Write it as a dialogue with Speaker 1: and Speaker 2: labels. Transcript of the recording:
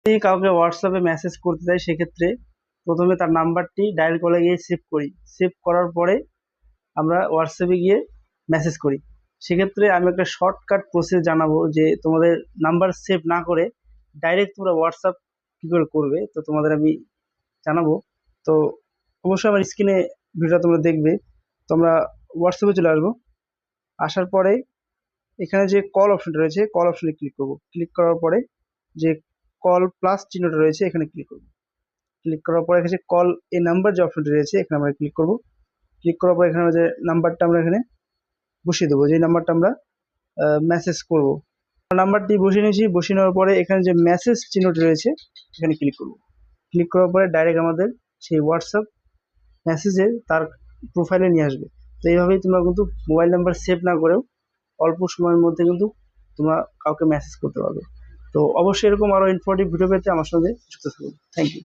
Speaker 1: যদি কাউকে হোয়াটসঅ্যাপে মেসেজ করতে চাই সেক্ষেত্রে প্রথমে তার নাম্বারটি ডায়াল কলে গিয়ে সেভ করি। সেভ করার পরে আমরা হোয়াটসঅ্যাপে গিয়ে মেসেজ করি। সেক্ষেত্রে আমি একটা শর্টকাট প্রসেস জানাবো যে তোমাদের নাম্বার সেভ না করে ডাইরেক্ট তোমরা হোয়াটসঅ্যাপ কী করে করবে, তো তোমাদের আমি জানাবো। তো অবশ্যই আমার স্ক্রিনে ভিডিওটা তোমরা দেখবে। তোমরা হোয়াটসঅ্যাপে চলে আসবো। আসার পরে এখানে যে কল অপশনটা রয়েছে, কল অপশনে ক্লিক করব। ক্লিক করার পরে যে কল প্লাস চিহ্নটা রয়েছে এখানে ক্লিক করব। ক্লিক করার পরে এখানে কল এ নাম্বার যে অপশনটা রয়েছে এখানে আমরা ক্লিক করব। ক্লিক করার পরে এখানে যে নাম্বারটা আমরা এখানে বসিয়ে দেবো, যে নাম্বারটা আমরা মেসেজ করব। নাম্বারটি বসিয়ে নিয়েছি। বসিয়ে নেওয়ার পরে এখানে যে মেসেজ চিহ্নটি রয়েছে এখানে ক্লিক করব। ক্লিক করার পরে ডাইরেক্ট আমাদের সেই হোয়াটসঅ্যাপ মেসেজে তার প্রোফাইলে নিয়ে আসবে। তো এইভাবেই তোমরা কিন্তু মোবাইল নাম্বার সেভ না করেও অল্প সময়ের মধ্যে কিন্তু তোমরা কাউকে মেসেজ করতে পারবে। তো অবশ্যই এরকম আরও ইনফরমেটিভ ভিডিও পেতে আমার সঙ্গে যুক্ত থাকুন। Thank you.